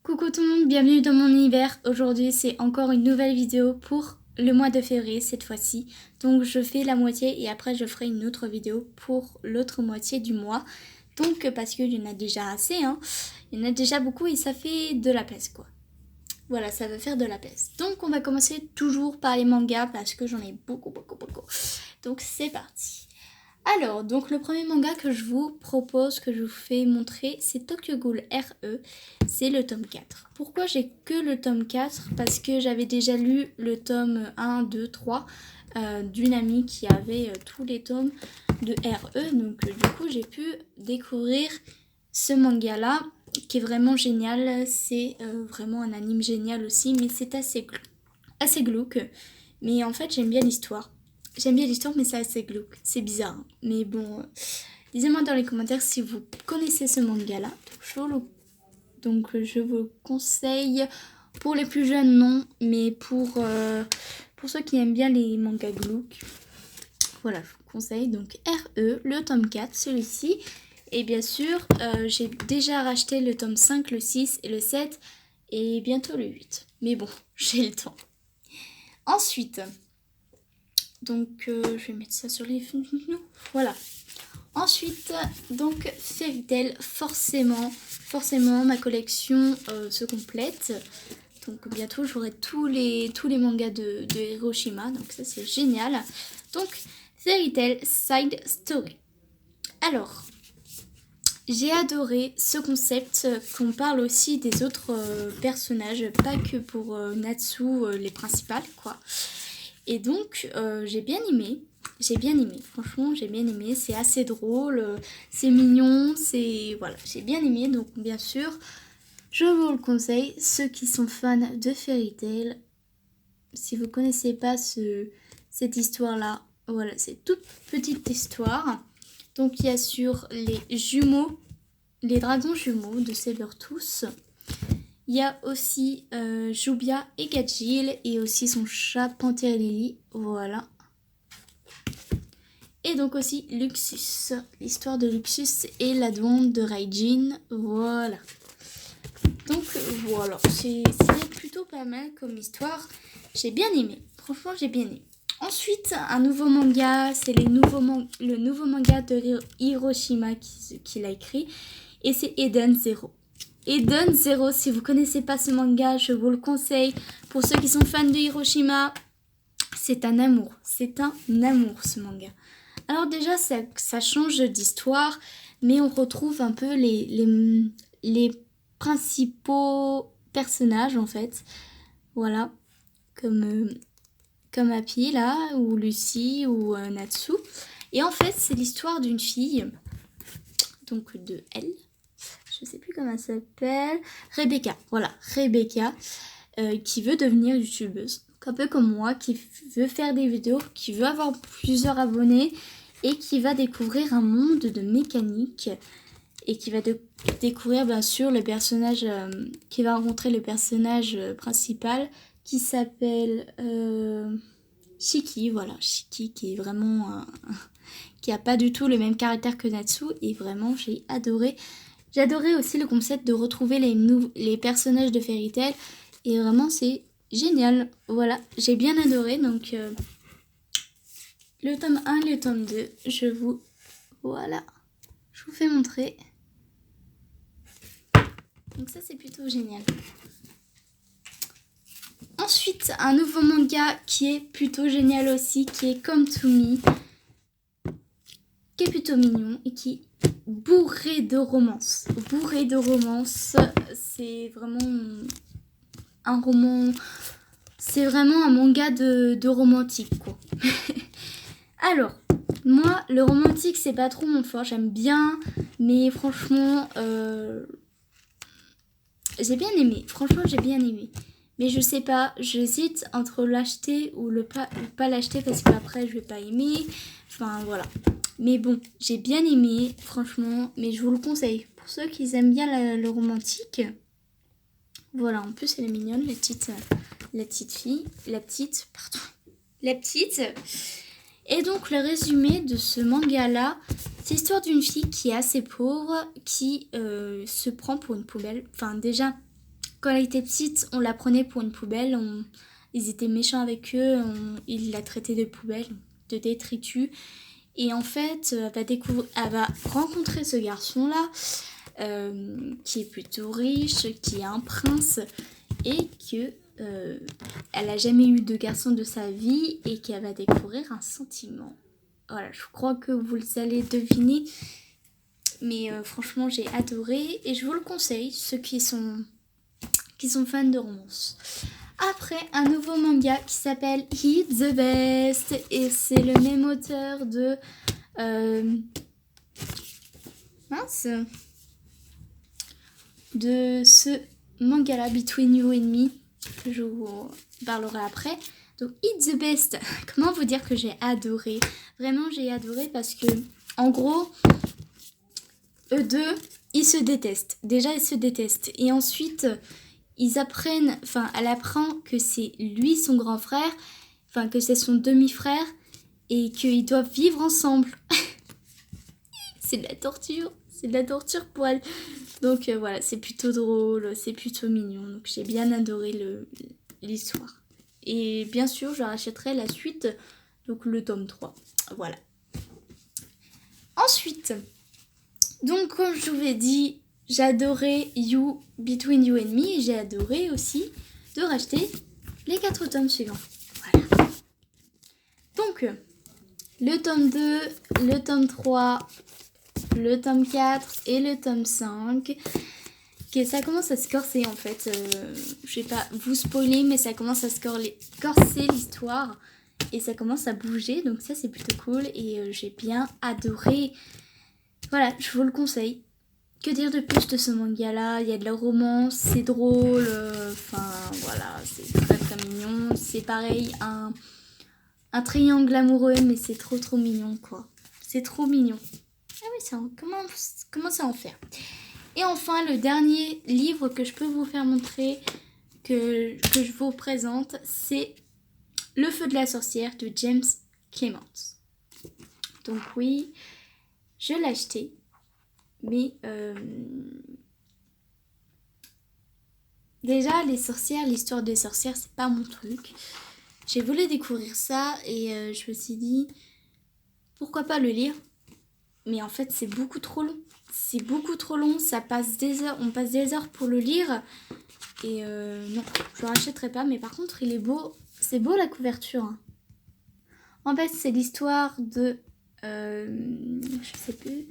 Coucou tout le monde, bienvenue dans mon univers. Aujourd'hui c'est encore une nouvelle vidéo pour le mois de février cette fois-ci. Donc je fais la moitié et après je ferai une autre vidéo pour l'autre moitié du mois. Donc parce qu'il y en a déjà assez, hein. Il y en a déjà beaucoup et ça fait de la place quoi. Voilà, ça va faire de la place. Donc on va commencer toujours par les mangas parce que j'en ai beaucoup. Donc c'est parti. Alors, donc le premier manga que je vous propose, que je vous fais montrer, c'est Tokyo Ghoul RE, c'est le tome 4. Pourquoi j'ai que le tome 4? Parce que j'avais déjà lu le tome 1, 2, 3 d'une amie qui avait tous les tomes de RE, donc du coup j'ai pu découvrir ce manga-là, qui est vraiment génial. C'est vraiment un anime génial aussi, mais c'est assez glauque. Mais en fait j'aime bien l'histoire. J'aime bien l'histoire, mais c'est assez glauque. C'est bizarre. Hein. Mais bon, dites-moi dans les commentaires si vous connaissez ce manga-là. Donc, je vous le conseille. Pour les plus jeunes, non. Mais pour ceux qui aiment bien les mangas glauques, voilà, je vous conseille. Donc, RE, le tome 4, celui-ci. Et bien sûr, j'ai déjà racheté le tome 5, le 6 et le 7. Et bientôt le 8. Mais bon, j'ai le temps. Ensuite... Donc, je vais mettre ça sur les... Voilà. Ensuite, donc, Fairy Tail, forcément, ma collection se complète. Donc, bientôt, j'aurai tous les mangas de Hiroshima. Donc, ça, c'est génial. Donc, Fairy Tail Side Story. Alors, j'ai adoré ce concept qu'on parle aussi des autres personnages, pas que pour Natsu, les principales, quoi. Et donc, j'ai bien aimé, franchement, j'ai bien aimé, c'est assez drôle, c'est mignon, voilà, j'ai bien aimé, donc bien sûr, je vous le conseille, ceux qui sont fans de Fairy Tail, si vous connaissez pas cette histoire-là, voilà, c'est toute petite histoire, donc il y a sur les dragons jumeaux de Sabertooth. Il y a aussi Jubia et Gajil et aussi son chat Panthère Lily, voilà. Et donc aussi Luxus, l'histoire de Luxus et la demande de Raijin, voilà. Donc voilà, c'est plutôt pas mal comme histoire, j'ai bien aimé, franchement j'ai bien aimé. Ensuite, un nouveau manga, c'est le nouveau manga de Hiroshima qu'il a écrit et c'est Eden Zero. Eden Zero, si vous connaissez pas ce manga, je vous le conseille. Pour ceux qui sont fans de Hiroshima, c'est un amour ce manga. Alors déjà, ça change d'histoire, mais on retrouve un peu les principaux personnages en fait. Voilà, comme Happy là, ou Lucy, ou Natsu. Et en fait, c'est l'histoire d'une fille, donc de elle. Je sais plus comment elle s'appelle, Rebecca, voilà, Rebecca, qui veut devenir youtubeuse, un peu comme moi, qui veut faire des vidéos, qui veut avoir plusieurs abonnés et qui va découvrir un monde de mécanique et qui va découvrir bien sûr le personnage, qui va rencontrer le personnage principal qui s'appelle Shiki, voilà, Shiki qui est vraiment qui a pas du tout le même caractère que Natsu et vraiment j'ai adoré. J'ai adoré aussi le concept de retrouver les personnages de Fairy Tail et vraiment c'est génial. Voilà, j'ai bien adoré donc le tome 1, le tome 2, je vous fais montrer. Donc ça c'est plutôt génial. Ensuite, un nouveau manga qui est plutôt génial aussi, qui est Come to Me, qui est plutôt mignon et qui est bourré de romance. C'est vraiment un roman, c'est vraiment un manga de romantique quoi. Alors, moi le romantique c'est pas trop mon fort, j'aime bien, mais franchement j'ai bien aimé, mais je sais pas, j'hésite entre l'acheter ou pas l'acheter parce qu'après je vais pas aimer, enfin voilà. Mais bon, j'ai bien aimé, franchement, mais je vous le conseille. Pour ceux qui aiment bien le romantique, voilà, en plus elle est mignonne, la petite. Et donc le résumé de ce manga-là, c'est l'histoire d'une fille qui est assez pauvre, qui se prend pour une poubelle. Enfin déjà, quand elle était petite, on la prenait pour une poubelle. Ils étaient méchants avec eux. Ils la traitaient de poubelle, de détritus. Et en fait, elle va rencontrer ce garçon-là, qui est plutôt riche, qui est un prince, et que elle n'a jamais eu de garçon de sa vie, et qu'elle va découvrir un sentiment. Voilà, je crois que vous allez deviner. Mais franchement, j'ai adoré, et je vous le conseille, ceux qui sont fans de romance. Après, un nouveau manga qui s'appelle It's the Best, et c'est le même auteur de de ce manga là, Between You and Me, que je vous parlerai après. Donc It's the Best, comment vous dire que j'ai adoré. Vraiment j'ai adoré parce que en gros eux deux ils se détestent. Déjà ils se détestent, et ensuite ils apprennent, elle apprend que c'est lui son grand frère, que c'est son demi-frère, et qu'ils doivent vivre ensemble. C'est de la torture pour elle. Donc voilà, c'est plutôt drôle, c'est plutôt mignon. Donc j'ai bien adoré l'histoire. Et bien sûr, je rachèterai la suite, donc le tome 3. Voilà. Ensuite, donc comme je vous l'ai dit, j'ai adoré Between You and Me, et j'ai adoré aussi de racheter les 4 tomes suivants. Voilà. Donc, le tome 2, le tome 3, le tome 4 et le tome 5. Que ça commence à se corser en fait. Je vais pas vous spoiler, mais ça commence à se corser l'histoire. Et ça commence à bouger, donc ça c'est plutôt cool. Et j'ai bien adoré. Voilà, je vous le conseille. Que dire de plus de ce manga là? Il y a de la romance, c'est drôle, voilà, c'est très très mignon. C'est pareil, un triangle amoureux, mais c'est trop mignon quoi. C'est trop mignon. Ah oui, comment ça en faire? Et enfin, le dernier livre que je peux vous faire montrer, que je vous présente, c'est Le Feu de la sorcière de James Clements. Donc oui, je l'ai acheté. Mais déjà, les sorcières, l'histoire des sorcières, c'est pas mon truc. J'ai voulu découvrir ça, et je me suis dit, pourquoi pas le lire? Mais en fait, c'est beaucoup trop long. C'est beaucoup trop long, ça passe des heures, on passe des heures pour le lire. Et non, je le rachèterai pas, mais par contre, il est beau. C'est beau la couverture. Hein. En fait, c'est l'histoire de... je sais plus...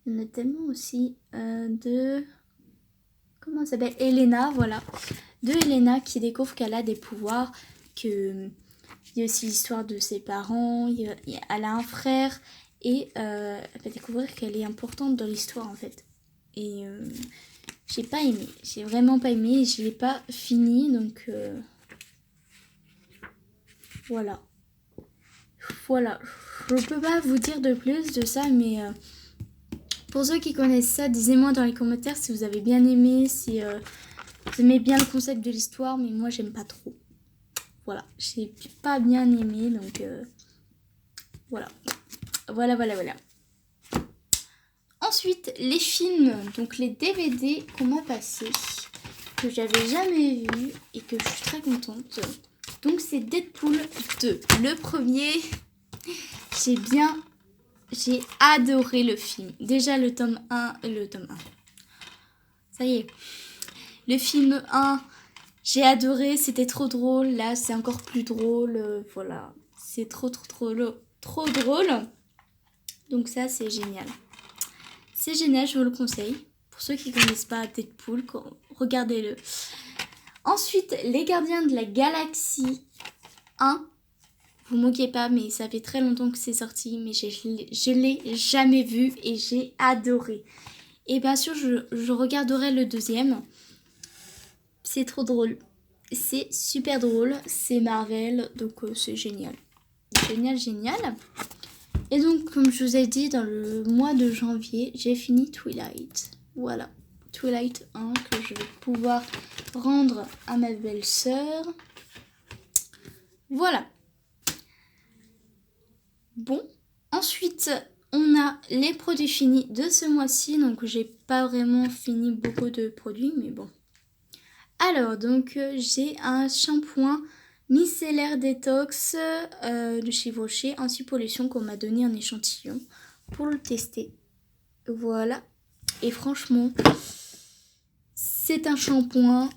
Il y en a tellement aussi de... Comment ça s'appelle? Elena, voilà. De Elena qui découvre qu'elle a des pouvoirs, que... Il y a aussi l'histoire de ses parents, elle a un frère, et elle va découvrir qu'elle est importante dans l'histoire en fait. Et j'ai pas aimé, j'ai vraiment pas aimé, et je l'ai pas fini, donc voilà. Voilà, je peux pas vous dire de plus de ça, mais pour ceux qui connaissent ça, dites-moi dans les commentaires si vous avez bien aimé, si vous aimez bien le concept de l'histoire, mais moi j'aime pas trop. Voilà, j'ai pas bien aimé, donc voilà. Voilà. Ensuite, les films, donc les DVD qu'on m'a passés, que j'avais jamais vu et que je suis très contente. Donc c'est Deadpool 2. Le premier, j'ai adoré le film. Déjà le tome 1, Ça y est. Le film 1, j'ai adoré, c'était trop drôle. Là, c'est encore plus drôle. Voilà, c'est trop drôle. Donc ça, c'est génial. C'est génial, je vous le conseille. Pour ceux qui ne connaissent pas Deadpool, regardez-le. Ensuite, Les Gardiens de la Galaxie 1. Vous moquez pas, mais ça fait très longtemps que c'est sorti, mais je l'ai jamais vu et j'ai adoré. Et bien sûr, je regarderai le deuxième. C'est trop drôle. C'est super drôle. C'est Marvel, donc c'est génial. Génial. Et donc, comme je vous ai dit, dans le mois de janvier, j'ai fini Twilight. Voilà. Twilight 1 que je vais pouvoir rendre à ma belle-sœur. Voilà. Bon. Ensuite, on a les produits finis de ce mois-ci. Donc, j'ai pas vraiment fini beaucoup de produits, mais bon. Alors, donc, j'ai un shampoing micellaire détox de chez Vaucher anti-pollution qu'on m'a donné en échantillon pour le tester. Voilà. Et franchement, c'est un shampoing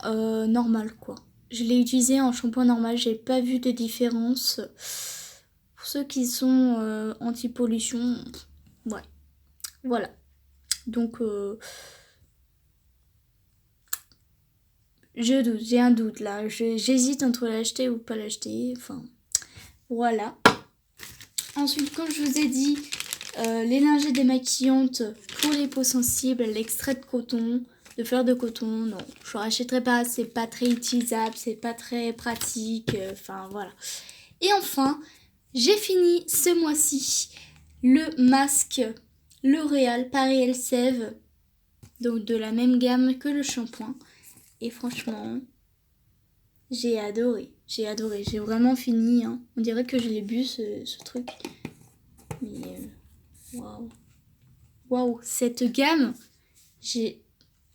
normal, quoi. Je l'ai utilisé en shampoing normal, j'ai pas vu de différence. Pour ceux qui sont anti-pollution, ouais. Voilà. Donc, j'ai un doute là. J'hésite entre l'acheter ou pas l'acheter. Enfin, voilà. Ensuite, comme je vous ai dit, les lingettes démaquillantes pour les peaux sensibles, l'extrait de coton, de fleurs de coton, non, je ne rachèterai pas, c'est pas très utilisable, c'est pas très pratique, enfin voilà. Et enfin, j'ai fini ce mois-ci le masque L'Oréal Paris Elseve, donc de la même gamme que le shampoing. Et franchement, j'ai adoré, j'ai vraiment fini, hein. On dirait que je l'ai bu ce truc. Mais waouh. Waouh, cette gamme, j'ai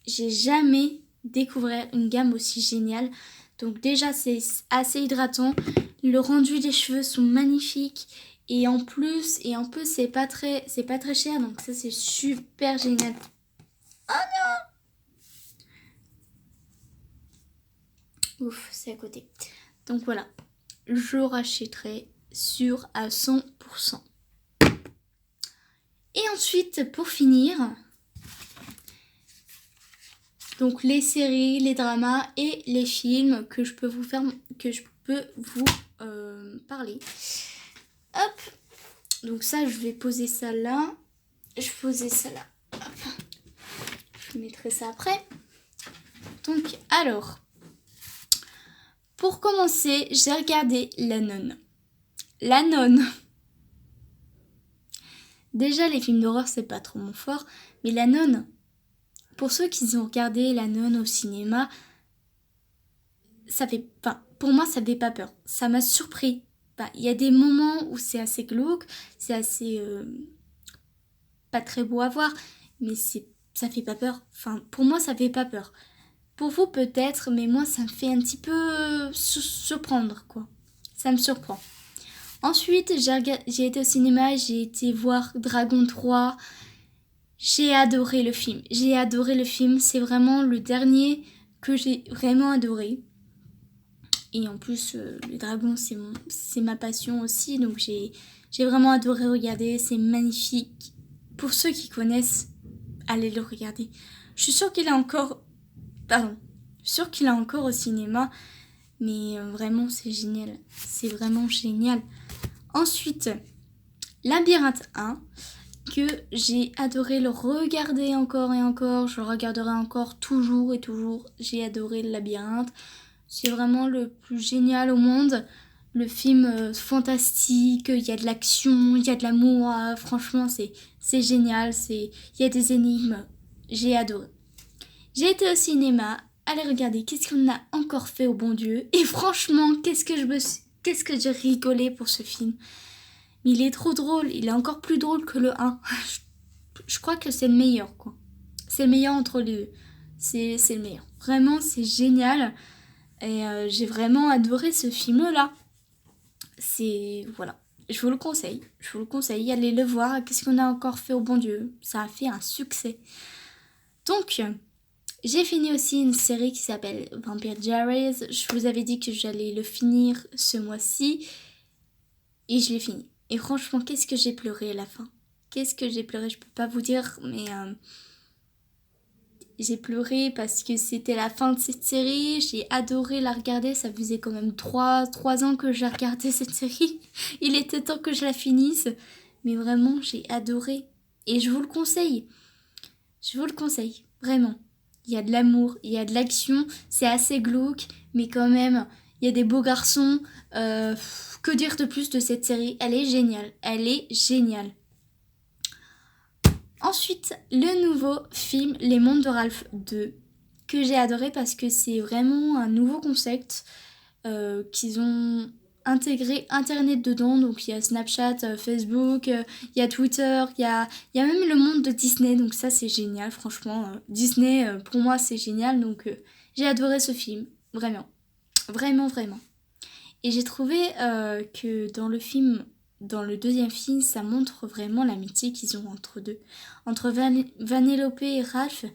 jamais découvert une gamme aussi géniale. Donc déjà, c'est assez hydratant. Le rendu des cheveux sont magnifiques. Et en plus, c'est pas très cher. Donc ça, c'est super génial. Oh non! Ouf, c'est à côté. Donc voilà, je rachèterai sûr à 100%. Et ensuite, pour finir, donc les séries, les dramas et les films que je peux vous parler. Hop. Donc ça, je vais poser ça là. Je vais poser ça là. Hop. Je mettrai ça après. Donc, alors, pour commencer, j'ai regardé La Nonne. La Nonne. Déjà, les films d'horreur, c'est pas trop mon fort. Mais La Nonne, pour ceux qui ont regardé La Nonne au cinéma, pour moi, ça fait pas peur. Ça m'a surpris. Il y a des moments où c'est assez glauque, c'est assez pas très beau à voir, mais ça fait pas peur. Enfin, pour moi, ça fait pas peur. Pour vous, peut-être, mais moi, ça me fait un petit peu surprendre, quoi. Ça me surprend. Ensuite, j'ai été au cinéma, j'ai été voir Dragon 3. J'ai adoré le film. C'est vraiment le dernier que j'ai vraiment adoré. Et en plus, les dragons, c'est ma passion aussi. Donc, j'ai vraiment adoré regarder. C'est magnifique. Pour ceux qui connaissent, allez le regarder. Je suis sûre qu'il est encore... Pardon. Je suis sûre qu'il est encore au cinéma. Mais vraiment, c'est génial. C'est vraiment génial. Ensuite, Labyrinthe 1, que j'ai adoré le regarder encore et encore. Je le regarderai encore toujours et toujours. J'ai adoré le Labyrinthe. C'est vraiment le plus génial au monde. Le film fantastique, il y a de l'action, il y a de l'amour. Franchement, c'est génial. Il y a des énigmes. J'ai adoré. J'ai été au cinéma. Allez regarder, qu'est-ce qu'on a encore fait au bon Dieu. Et franchement, qu'est-ce que j'ai rigolé pour ce film. Mais il est trop drôle. Il est encore plus drôle que le 1. Je crois que c'est le meilleur, quoi. C'est le meilleur entre les deux. C'est le meilleur. Vraiment, c'est génial. Et j'ai vraiment adoré ce film-là. Voilà. Je vous le conseille. Allez le voir. Qu'est-ce qu'on a encore fait au bon Dieu. Ça a fait un succès. Donc, j'ai fini aussi une série qui s'appelle Vampire Diaries. Je vous avais dit que j'allais le finir ce mois-ci. Et je l'ai fini. Et franchement, qu'est-ce que j'ai pleuré à la fin. Qu'est-ce que j'ai pleuré. Je peux pas vous dire, mais... j'ai pleuré parce que c'était la fin de cette série. J'ai adoré la regarder. Ça faisait quand même 3 ans que j'ai regardé cette série. Il était temps que je la finisse. Mais vraiment, j'ai adoré. Et je vous le conseille. Vraiment. Il y a de l'amour, il y a de l'action. C'est assez glauque. Mais quand même, il y a des beaux garçons. Que dire de plus de cette série? Elle est géniale. Ensuite, le nouveau film Les Mondes de Ralph 2, que j'ai adoré parce que c'est vraiment un nouveau concept qu'ils ont intégré Internet dedans. Donc il y a Snapchat, Facebook, il y a Twitter, il y a même le monde de Disney. Donc ça c'est génial, franchement. Disney, pour moi c'est génial. Donc J'ai adoré ce film, vraiment. Vraiment, vraiment. Et j'ai trouvé que dans le film, dans le deuxième film, ça montre vraiment l'amitié qu'ils ont entre deux. Entre Vanellope et Ralph,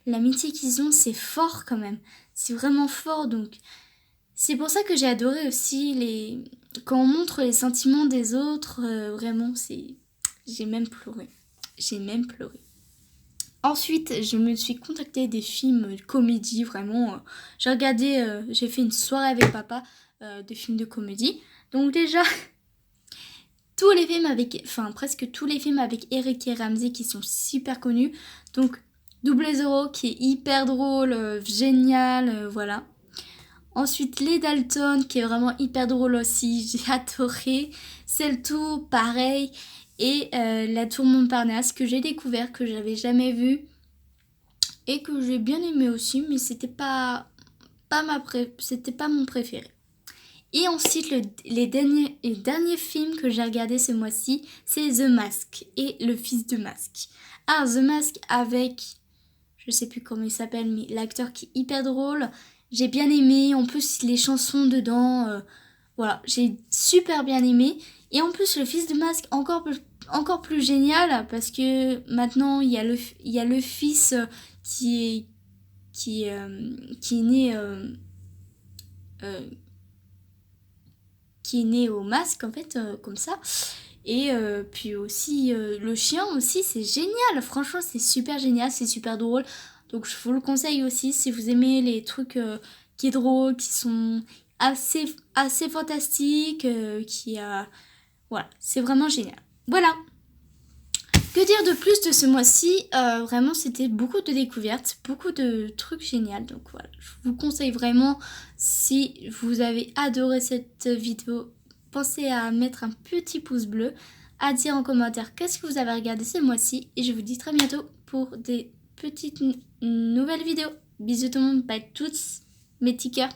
l'amitié qu'ils ont, c'est fort quand même. C'est vraiment fort, donc c'est pour ça que j'ai adoré aussi quand on montre les sentiments des autres, vraiment, c'est... J'ai même pleuré. J'ai même pleuré. Ensuite, je me suis contactée des films comédie, vraiment. J'ai regardé, j'ai fait une soirée avec papa de films de comédie. Donc déjà, tous les films avec, enfin presque tous les films avec Eric et Ramsey qui sont super connus. Donc Double Zéro qui est hyper drôle, génial, voilà. Ensuite Les Dalton qui est vraiment hyper drôle aussi, j'ai adoré. C'est le tout, pareil. Et La Tour Montparnasse que j'ai découvert, que j'avais jamais vu et que j'ai bien aimé aussi, mais c'était pas c'était pas mon préféré. Et ensuite, les derniers films que j'ai regardés ce mois-ci, c'est The Mask et Le Fils de Mask. Ah, The Mask avec, je sais plus comment il s'appelle, mais l'acteur qui est hyper drôle. J'ai bien aimé, en plus les chansons dedans, voilà, j'ai super bien aimé. Et en plus, Le Fils de Mask, encore plus génial, parce que maintenant, il y a le fils qui est né... qui est né au masque en fait comme ça et puis aussi le chien aussi c'est génial, franchement c'est super génial, c'est super drôle, donc je vous le conseille aussi si vous aimez les trucs qui est drôle, qui sont assez fantastiques, voilà, c'est vraiment génial. Voilà, que dire de plus de ce mois-ci, vraiment c'était beaucoup de découvertes, beaucoup de trucs géniaux, donc voilà, je vous conseille vraiment, si vous avez adoré cette vidéo, pensez à mettre un petit pouce bleu, à dire en commentaire qu'est-ce que vous avez regardé ce mois-ci, et je vous dis très bientôt pour des petites nouvelles vidéos. Bisous tout le monde, bye tous mes petits cœurs.